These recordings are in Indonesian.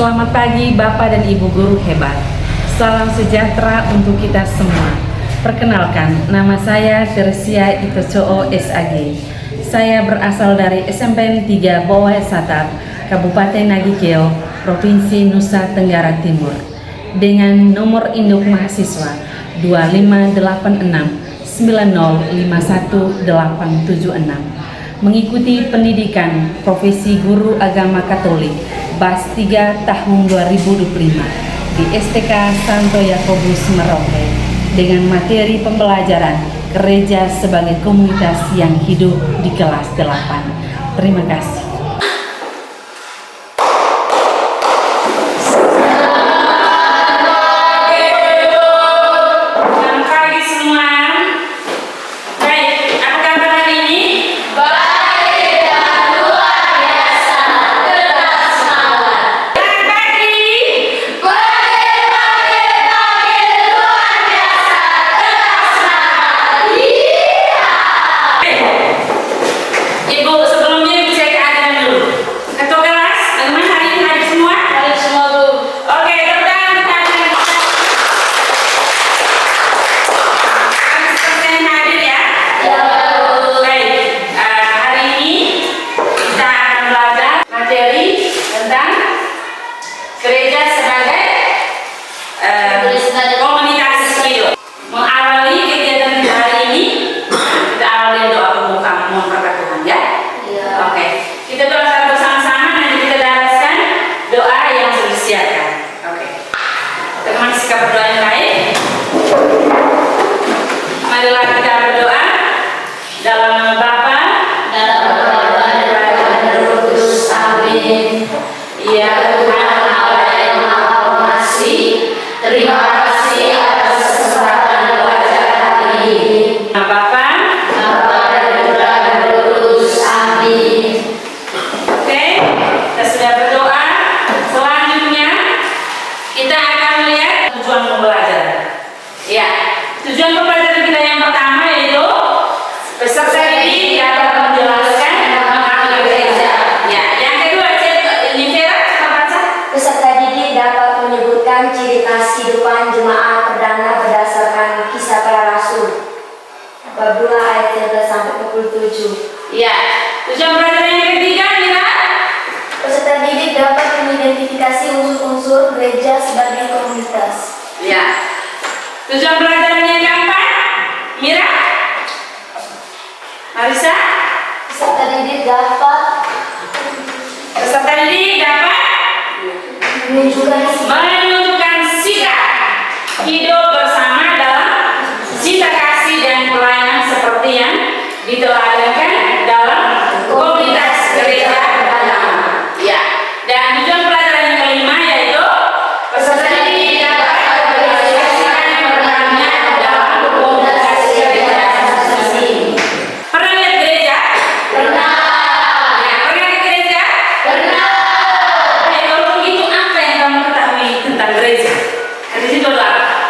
Selamat pagi Bapak dan Ibu guru hebat. Salam sejahtera untuk kita semua. Perkenalkan, nama saya Tersia Itocoo SAG. Saya berasal dari SMPN 3 Bawah Satap, Kabupaten Nagikeo, Provinsi Nusa Tenggara Timur. Dengan nomor induk mahasiswa 2586905186. Mengikuti pendidikan profesi guru agama Katolik BAS 3 tahun 2025 di STK Santo Yakobus Merauke dengan materi pembelajaran gereja sebagai komunitas yang hidup di kelas 8. Terima kasih. Gereja sebagai komunitas hidup. Mengawali kegiatan kita hari ini, kita awali doa pembuka, mohon berkat Tuhan ya. Oke. Kita doa secara bersama-sama, nanti kita daraskan doa yang sudah disiapkan. Oke. Teman sikap berdoa yang baik. Marilah kita berdoa dalam nama Bapa, dalam nama Putra dan Roh Kudus. Amin. Ya Tuhan, terima kasih atas kesempatan belajar hari ini. Bapa, dan Putra dan Roh Kudus. Amin. Oke, kita sudah berdoa. Selanjutnya kita akan melihat tujuan pembelajaran. Ya, tujuan pembelajaran kita yang pertama yaitu peserta didik dapat menjelaskan makna gereja. Ya, yang kedua ini Vera, coba baca. Peserta didik dapat menyebutkan ciri khas kehidupan jemaat perdana berdasarkan Kisah Para Rasul bab 2 ayat 13-27. Ya, tujuan pelajaran yang ketiga Mira. Peserta didik dapat mengidentifikasi unsur-unsur gereja sebagai komunitas. Ya, tujuan pelajaran yang keempat Mira. Marisa. Peserta didik dapat menunjukkan sikap hidup bersama dalam cinta kasih dan pelayanan seperti yang diteladankan dalam komunitas gereja agama. Ya, dan tujuan pelajaran yang kelima yaitu peserta didik dapat menjelaskan perannya dalam komunitas gereja masing-masing. Pernah lihat gereja? Pernah. Ya, pernah ke gereja? Pernah. Tentang gereja. Di situ adalah.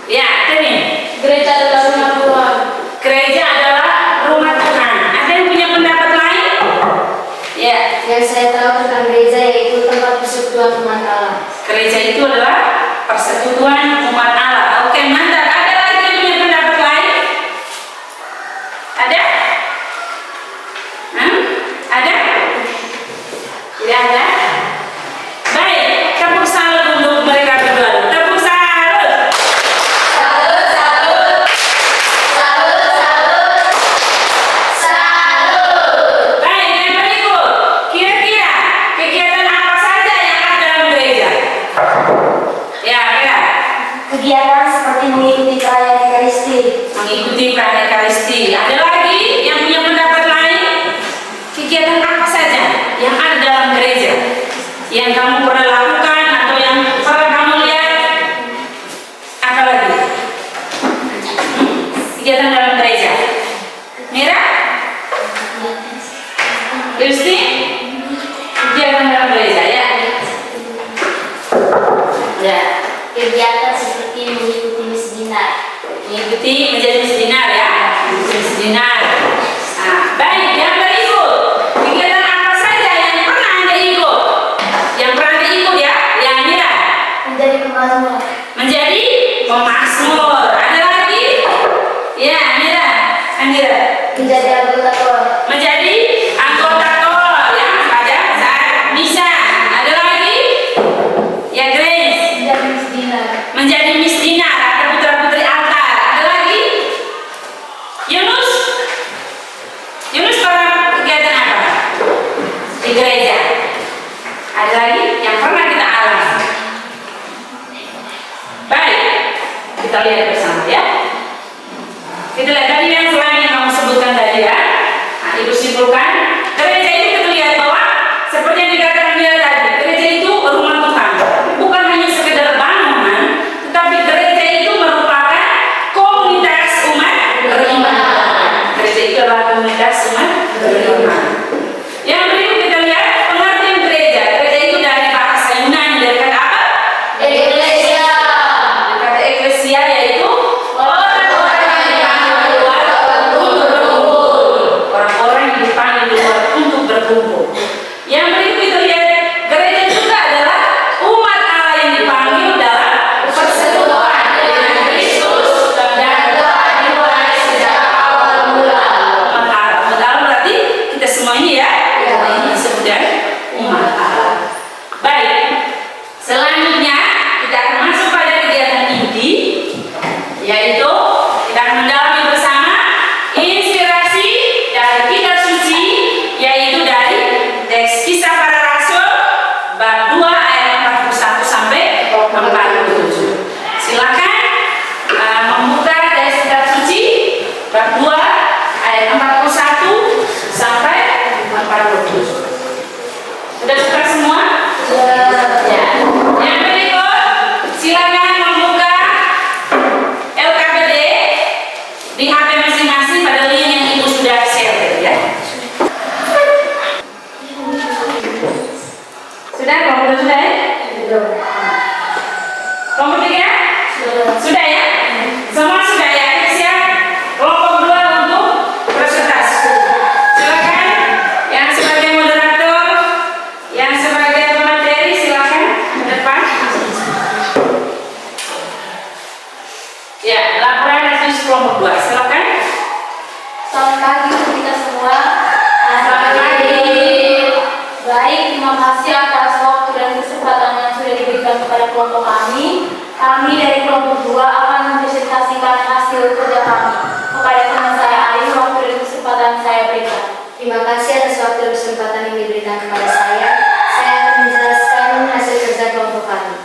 Ya, ini. gereja adalah rumah Tuhan. Gereja adalah rumah Tuhan. Ada yang punya pendapat lain? Ya. Yang saya tahu tentang gereja yaitu tempat persekutuan umat Allah. Gereja itu adalah persekutuan umat Allah. Oke, mantap. Ada lagi yang punya pendapat lain? Ada? Ada? Tidak ada? Baik, tepuk salut untuk mereka berdua. Tepuk salut. Salut, salut. Salut, salut. Salut. Baik, yang berikut. Kira-kira kegiatan apa saja yang ada dalam gereja? Ya, Vera. Kegiatan seperti mengikuti perayaan Ekaristi. Mengikuti perayaan Ekaristi. Ada lagi yang punya pendapat lain? Kegiatan apa saja yang ada dalam gereja yang kamu pernah lakukan atau yang pernah kamu lihat? Apa lagi? Kegiatan dalam gereja. Mira? Kristi? Kegiatan dalam gereja ya? Ya. Kegiatan seperti mengikuti misi dinar. Mengikuti menjadi misi dinar ya? Misi dinar. Nah, baik, yang berikut. Kegiatan apa saja yang pernah Anda ikut? Yang menjadi misdinar atau putra-putri altar. Ada lagi? Yunus pernah kegiatan apa di gereja? Ada lagi yang pernah kita alami? Baik, kita lihat bersama ya. Kita lihat tadi yang selain yang kamu sebutkan tadi ya. Nah, Ibu simpulkan, gereja itu kita lihat bahwa seperti yang dikatakan dia tadi, gereja itu rumah Tuhan. Bukan hanya sekedar bangunan, tetapi gereja itu merupakan komunitas umat beriman. Gereja itu adalah komunitas umat beriman. Yang berikut kita lihat pengertian gereja. Gereja itu dari bahasa Yunani, dari kata apa? Eklesia. Dari kata eklesia yaitu orang-orang yang dipanggil keluar untuk berkumpul. Orang-orang yang dipanggil keluar untuk berkumpul. Yang berikut kita lihat gereja juga adalah umat Allah yang dipanggil dalam persekutuan dengan Kristus dan telah dimulai sejak awal mula. Umat Allah berarti kita semua ini ya. Ini disebut umat Allah. Baik. Selanjutnya kita akan masuk pada kegiatan inti, yaitu kita akan mendalami bersama inspirasi dari kitab suci, yaitu dari teks Kisah Para Rasul bab 2 ayat 41 sampai 47. Silakan membuka teks kitab suci bab 2 ayat 41 sampai 47. Sudah buka semua? Ya. Yang berikut, silakan membuka LKBD di HP masing-masing pada link yang Ibu sudah share ya. Sudah? Kelompok sudah ya? Kelompok 3? Sudah ya? Semua sudah ya? Siap? Kelompok 2 untuk presentasi. Silakan yang sebagai moderator, yang sebagai pemateri silakan ke depan. Ya, laporan hasil kelompok 2. Silakan. Selamat pagi untuk kita semua. Selamat pagi. Baik, terima kasih atas waktu dan kesempatan yang sudah diberikan kepada kelompok kami. Kami dari kelompok 2 akan mempresentasikan hasil kerja kami. Kepada teman saya Ali, waktu dan kesempatan saya berikan. Terima kasih atas waktu dan kesempatan yang diberikan kepada saya. Saya akan menjelaskan hasil kerja kelompok kami.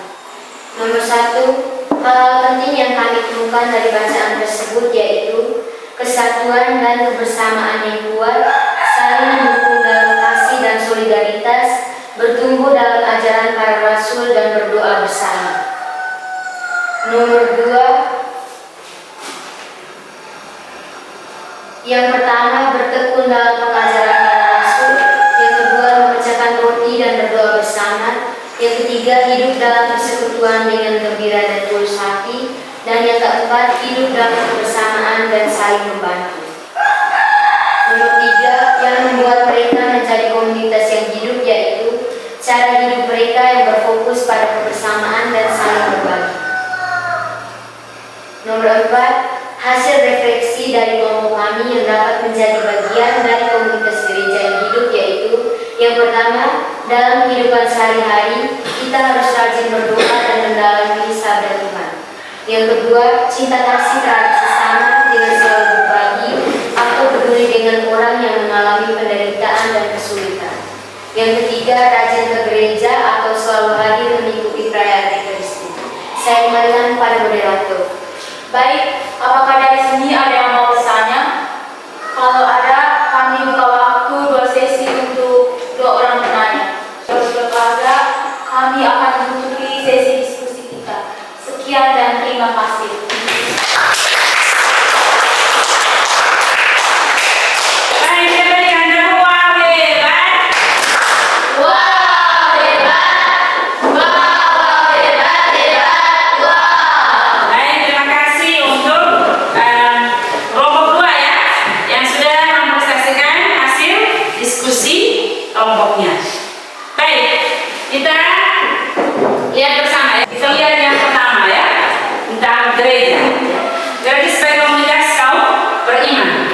Nomor 1, hal penting yang kami temukan dari bacaan tersebut yaitu kesatuan dan kebersamaan yang kuat, saling mendukung dalam kasih dan solidaritas, bertumbuh dalam ajaran para rasul dan berdoa bersama. Nomor 2, yang pertama bertekun dalam pengajaran para rasul, yang kedua memecahkan roti dan berdoa bersama, yang ketiga hidup dalam persekutuan dengan gembira dan tulus hati, dan yang keempat hidup dalam kebersamaan dan saling membantu. Nomor 3, yang membuat mereka menjadi komunitas yang hidup yaitu cara hidup mereka yang berfokus pada kebersamaan dan saling berbagi. Nomor 4, hasil refleksi dari kelompok kami yang dapat menjadi bagian dari komunitas gereja yang hidup yaitu yang pertama, dalam kehidupan sehari-hari kita harus rajin berdoa dan mendalami sabda Tuhan. Yang kedua, cinta kasih terhadap sesama dengan selalu berbagi atau peduli dengan orang yang mengalami penderitaan dan kesulitan. Yang ketiga, rajin ke gereja atau selalu hadir mengikuti perayaan Ekaristi. Saya kembalikan kepada moderator. Baik, apakah dari sini ada yang mau bertanya? Kalau ada, kami buka waktu 2 sesi untuk 2 orang penanya. Terus berkeluarga, kami akan menutupi sesi diskusi kita. Sekian dan terima kasih. Baik, saya berikan tepuk wow hebat. Wow, hebat! Wow, hebat, hebat! Wow! Baik, terima kasih untuk kelompok 2 ya, yang sudah mempresentasikan hasil diskusi kelompoknya. Baik, kita lihat bersama ya. Kita lihat yang pertama ya, tentang gereja. Gereja sebagai komunitas kaum beriman.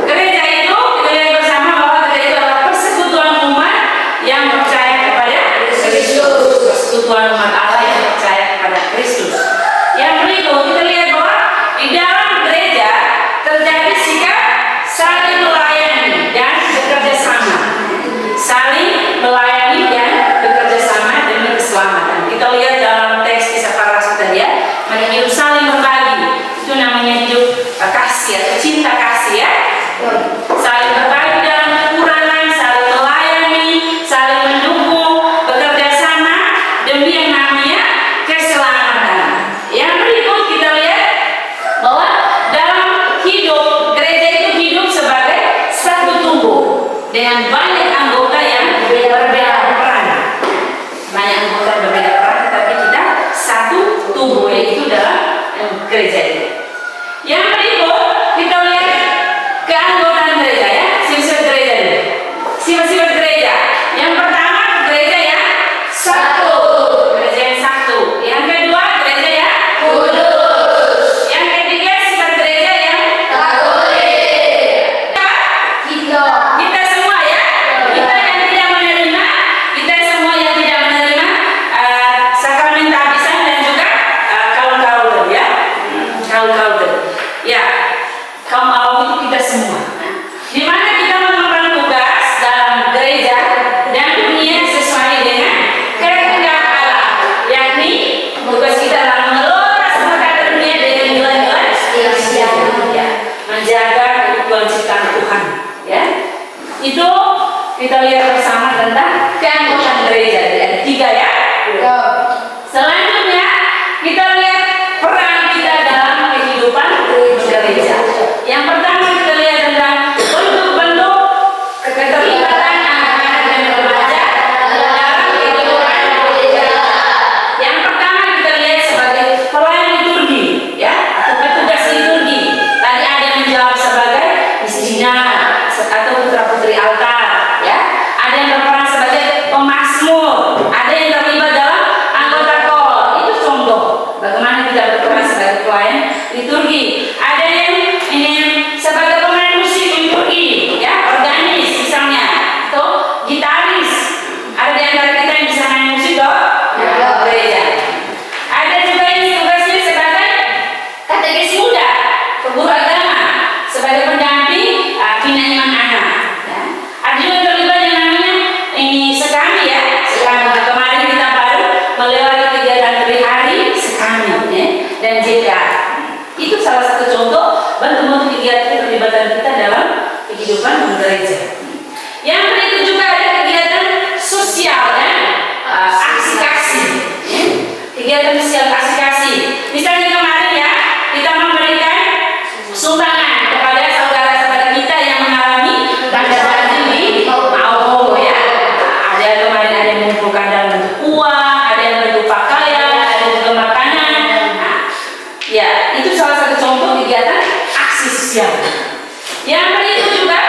Gereja itu kita lihat bersama bahwa gereja itu adalah persekutuan umat yang percaya kepada Kristus. Persekutuan umat Allah yang percaya kepada Selanjutnya kita lihat peran kita dalam kehidupan gereja. Yang pertama kita lihat tentang bentuk-bentuk keterlibatan anak-anak dan remaja dalam kehidupan gereja. Yang pertama kita lihat sebagai pelayan liturgi, ya, atau petugas liturgi. Tadi ada yang menjawab sebagai istrinya atau putra-putri altar, ya. Ada yang berperan sebagai pemazmur, ada yang terlibat dalam anggota kor. Itu contoh bagaimana kita berperan sebagai pelayan liturgi. Ada yang ini sebagai pemain musik liturgi, ya, organis misalnya, atau gitaris. Ada di antara kita yang bisa main musik toh? Gereja. Ada juga yang tugasnya sebagai katekis muda, guru agama, sebagai pendamping bina iman anak. Ya. Ada juga yang terlibat yang namanya ini sekami, ya. Sekami. Kemarin kita baru melewati kegiatan hari sekami, ya, dan JPA. Itu salah satu contoh bentuk-bentuk kegiatan keterlibatan kita dalam kehidupan gereja. Yang berikut juga ada kegiatan sosial dan aksi-aksi, ya. Kegiatan sosial aksi-aksi. Misalnya kemarin, ya, kita memberikan sumbangan kepada saudara-saudara kita yang mengalami tanda janji di Maopo, ya. Ada kemarin ada yang mengumpulkan dalam bentuk uang, ada yang bentuk pakaian, ada juga makanan. Nah, ya, itu salah satu contoh kegiatan aksi sosial. Yang berikut juga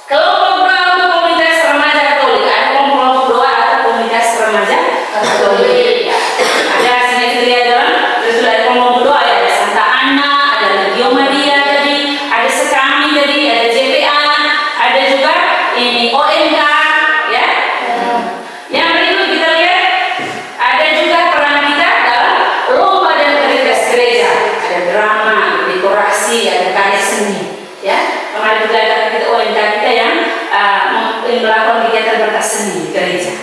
kelompok doa untuk komunitas remaja Katolik. Ada kelompok doa atau komunitas remaja Katolik. Ya. Ada sini kita lihat dalam sudah ada kelompok doa, ya. Ada Santa Ana, ada Legio Maria tadi, ada Sekami tadi, ada JPA, ada juga ini OMK, ya. Yang berikut kita lihat ada juga peran kita dalam lomba dan aktivitas gereja. Ada drama, dekorasi, ada karya seni, ya. Kemarin juga ada kita OMK kita yang melakukan kegiatan pentas seni di gereja.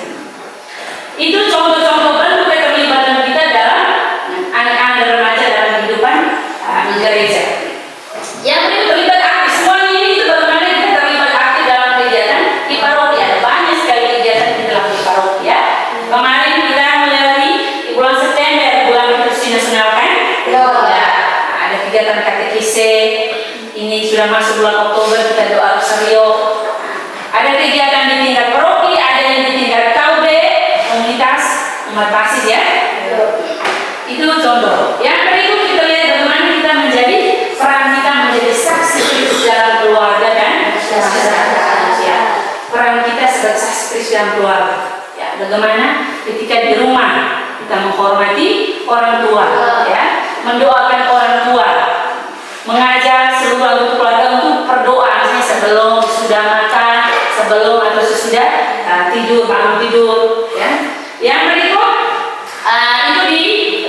Itu contoh-contoh bentuk keterlibatan kita dalam anak-anak dan remaja dalam kehidupan gereja. Yang berikut terlibat aktif. Semuanya ini itu bagaimana kita terlibat aktif dalam kegiatan di paroki. Ada banyak sekali kegiatan di dalam di paroki, ya. Kemarin kita melewati di bulan September, bulan liturgi nasional, kan? Ya, ada kegiatan katekise. Ini sudah masuk bulan Oktober, kita doa rosario. Ada kegiatan di tingkat paroki, ada yang di tingkat KUB, komunitas umat basis, ya. Itu contoh. Yang berikut kita lihat bagaimana kita menjadi peran kita menjadi saksi Kristus dalam keluarga dan masyarakat, ya. Peran kita sebagai saksi Kristus dalam keluarga, ya. Bagaimana ketika di rumah kita menghormati orang tua, ya, mendoakan orang tua, mengajak seluruh anggota keluarga untuk berdoa, misalnya sebelum sudah makan, sebelum atau sesudah tidur, bangun tidur, ya. Yang berikut itu di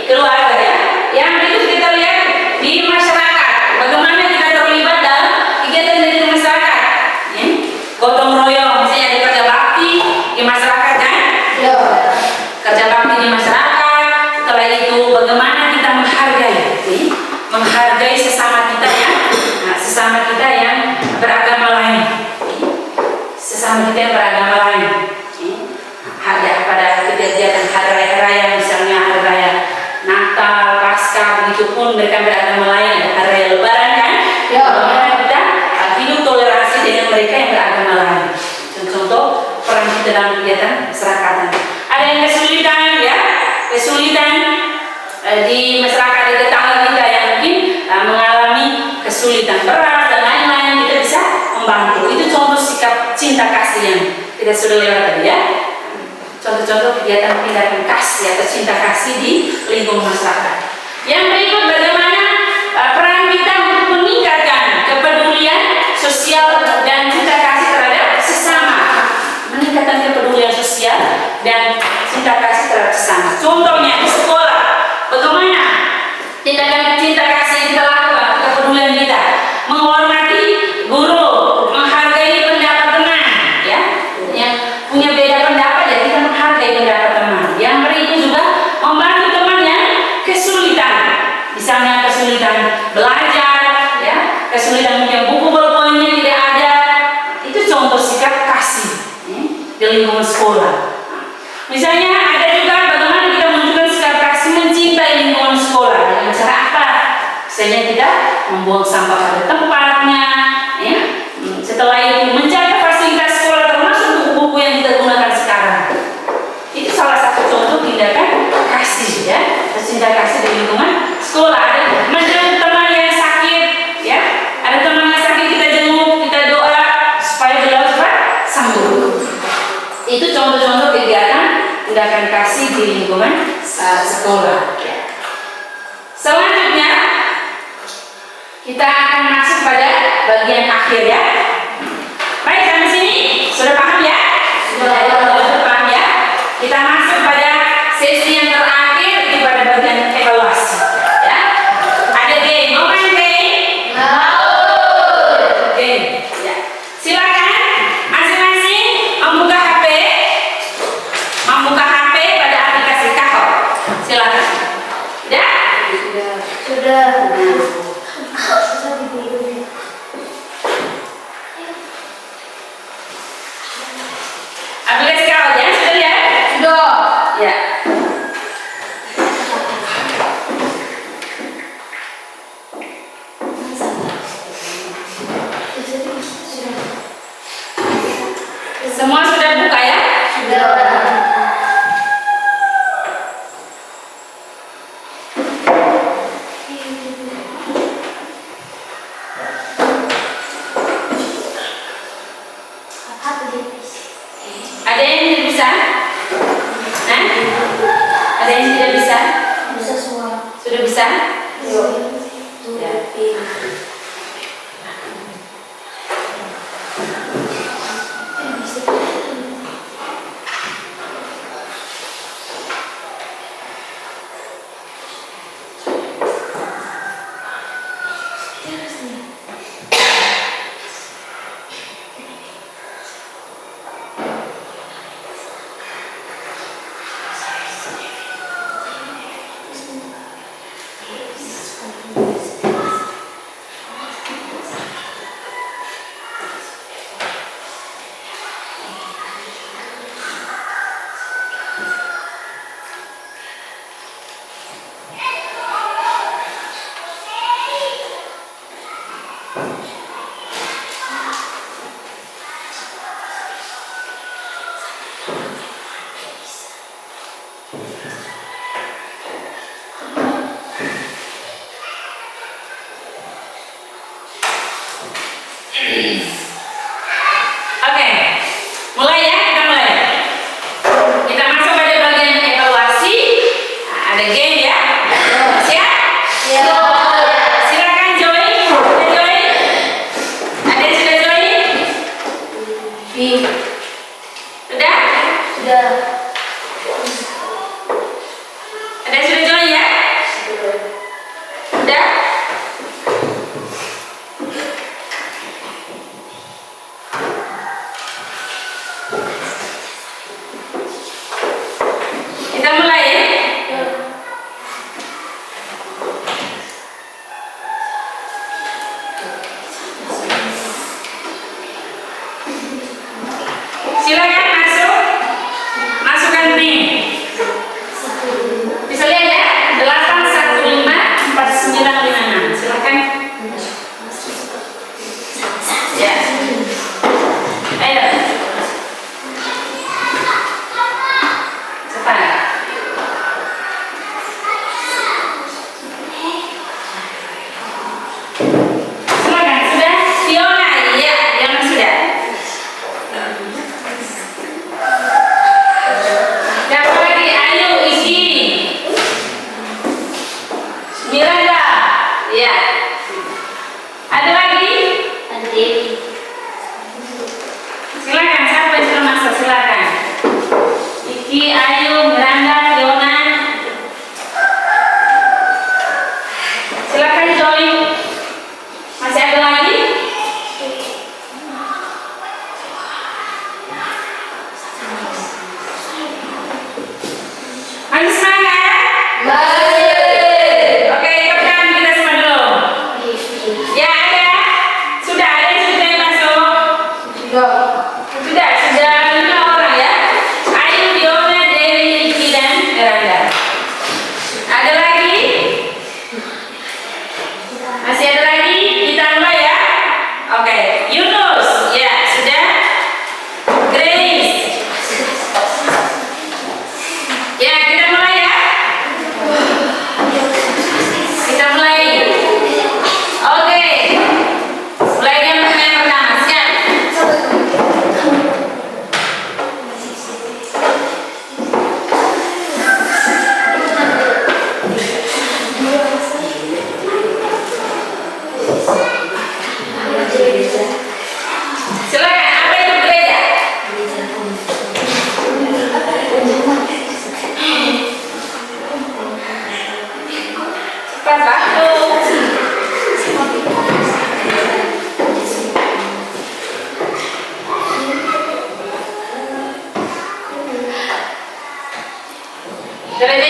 keluarga, ya. Yang berikut kita lihat di masyarakat, bagaimana kita terlibat dalam kegiatan dari masyarakat, ya. Gotong royong, misalnya ada kerja bakti di masyarakat, kan? Kerja bakti di masyarakat. Setelah itu bagaimana kita menghargai, ya? Menghargai sesama kita, ya. Nah, sesama kita yang beragama lain, sesama kita yang beragama lain, ya. Pada kegiatan hari raya, misalnya hari raya Natal, Paskah, begitu pun mereka beragama lain, ada hari raya Lebaran, kan? Bagaimana kita hidup toleransi dengan mereka yang beragama lain. Contoh peran kita dalam kegiatan masyarakat. Ada yang kesulitan, ya, kesulitan di masyarakat, di tetangga kita yang mungkin mengalami kesulitan berat dan lain-lain, kita bisa membantu. Itu contoh sikap cinta kasih yang kita sudah lewat tadi, ya. Contoh-contoh kegiatan tindakan kasih atau cinta kasih di lingkungan masyarakat. Yang berikut bagaimana peran kita untuk meningkatkan kepedulian sosial dan cinta kasih terhadap sesama. Meningkatkan kepedulian sosial dan cinta kasih terhadap sesama. Contohnya di sekolah, bagaimana tindakan cinta kasih yang kita lakukan, kepedulian kita, menghormati guru, menghargai pendapat teman, ya. Yang punya beda pendapat, ya, kita menghargai pendapat teman. Yang berikut juga membantu teman yang kesulitan, misalnya kesulitan belajar, ya, kesulitan mungkin buku bolpoinnya tidak ada. Itu contoh sikap kasih, ya, di lingkungan sekolah. Misalnya ada juga bagaimana kita menunjukkan membuang sampah pada tempatnya, ya. Setelah itu menjaga fasilitas sekolah termasuk buku-buku yang kita gunakan sekarang. Itu salah satu contoh tindakan kasih, ya, cinta kasih di lingkungan sekolah. Ada menjenguk teman yang sakit, ya, ada teman yang sakit kita jenguk, kita doa supaya beliau cepat sembuh. Itu contoh-contoh kegiatan tindakan kasih di lingkungan sekolah. Ya. Selanjutnya kita akan masuk pada bagian akhir, ya. Baik, sampai sini sudah paham, ya? Sudah paham, ya? Kita masuk pada sesi yang terakhir, itu pada bagian evaluasi, ya. Ada game, mau main game? Game, ya. Silakan masing-masing membuka HP pada aplikasi Kakao. Silakan. Ya? Sudah. Aplikasi Kakao, ya? Sudah lihat? Sudah. Ya. Semua sudah buka, ya? Sudah. Ada yang tidak bisa? Nah? Ada yang tidak bisa? Bisa semua. Sudah bisa? Ya.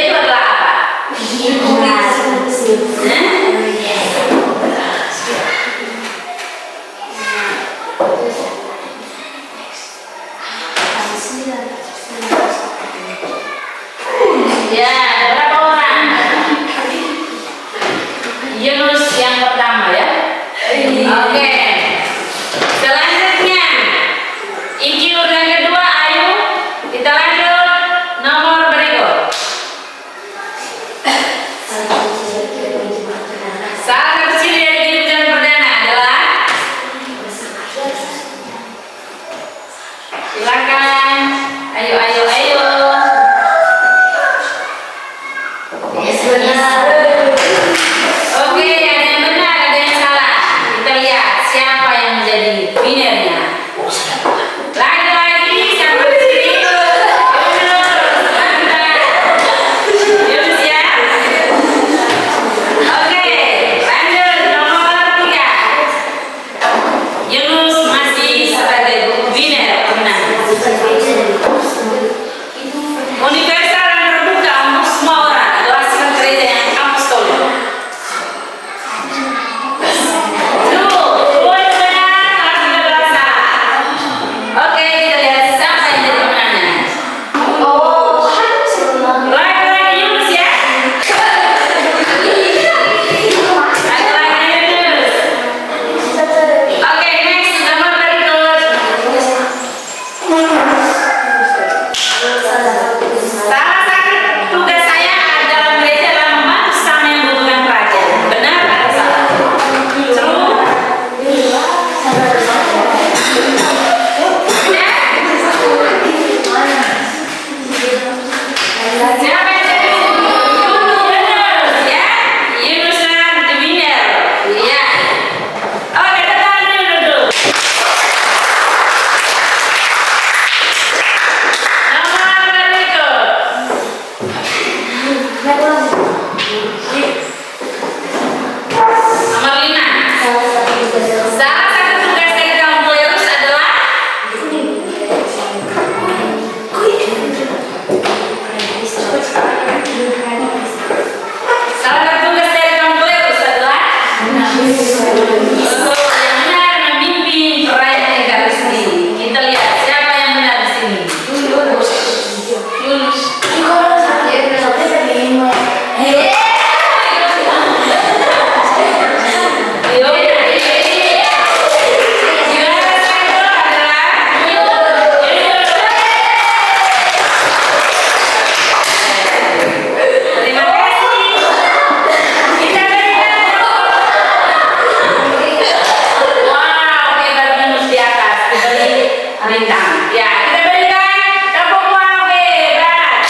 itu adalah apa? Ya, ada berapa orang? Yunus yang pertama ya. Oke. Selanjutnya, Iki urutan kedua, Ayu. Kita lanjut nomor berikut. Salah satu ciri dari kehidupan perdana adalah, silakan. Ayo, ayo, ayo. Oke, ada yang benar, ada yang salah. Kita lihat siapa yang menjadi winnernya. Lagi-lagi siapa di sini? Yunus ya. Oke, lanjut nomor 3. Yunus masih sebagai winner pemenang. Universal dan terbuka untuk semua orang adalah sikap gereja yang apostolik. Dua itu benar, salah satu adalah salah. Oke, kita lihat siapa yang jadi pemenangnya. Lagi-lagi Yunus ya. Lagi-lagi Yunus. Oke, next nomor berikut. Salah satu tugas saya dalam gereja adalah membantu sesama yang membutuhkan perhatian. Benar atau salah? True? Ya? Siapa yang jadi Yunus ya? Yunus the winner. Ya. Oke, depan dulu. Nomor berikut. Nomor 5. Salah satu tugas dari kaum Koyus adalah yang benar memimpin perayaan Ekaristi. Kita lihat siapa yang benar di sini. Yunus. Terima kasih. Kita berikan. Wow, hebat Yunus di atas. Diberi bintang. Ya, kita berikan tepuk wow hebat.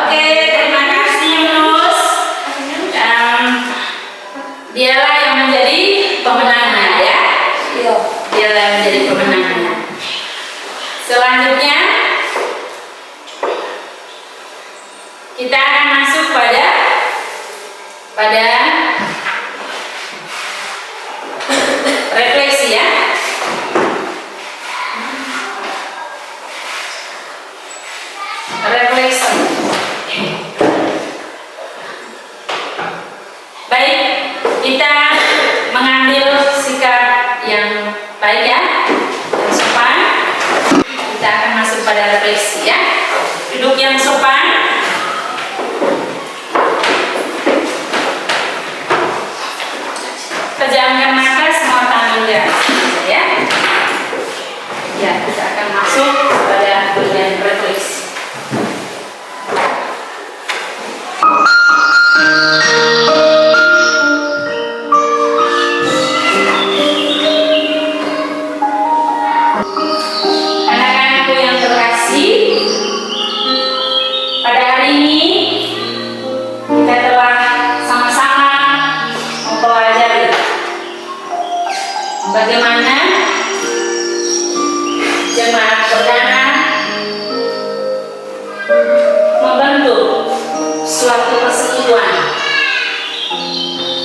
Oke, terima kasih Yunus. Dialah yang menjadi pemenangnya ya. Dialah yang menjadi pemenangnya. Selanjutnya kita akan masuk pada refleksi ya. Refleksi. Baik, kita mengambil sikap yang baik ya, yang sopan. Kita akan masuk pada refleksi ya. Duduk yang sopan. Pejamkan mata, semua tangan di atas ya. Ya, kita akan masuk pada bagian refleksi. Anak-anakku yang terkasih, pada hari ini kita telah sama-sama mempelajari bagaimana jemaat perdana membentuk suatu persekutuan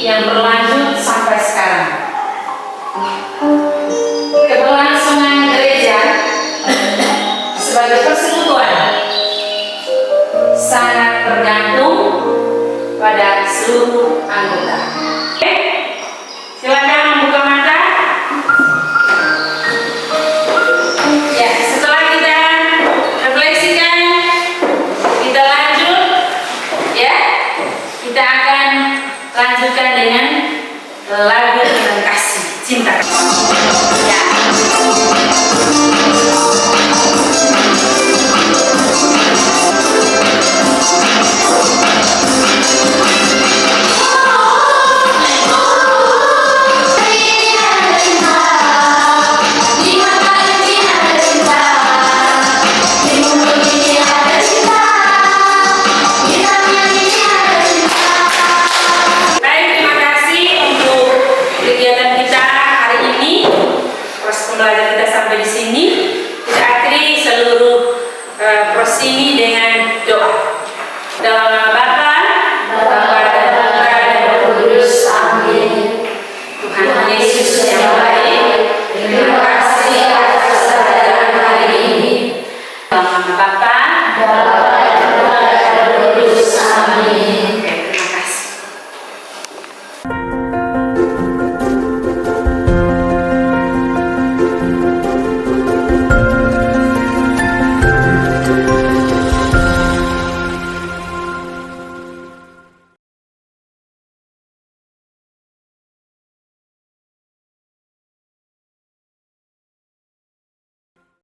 yang berlanjut sampai sekarang. Keberlangsungan sampai di sini. Kita akhiri seluruh proses ini dengan doa. Dalam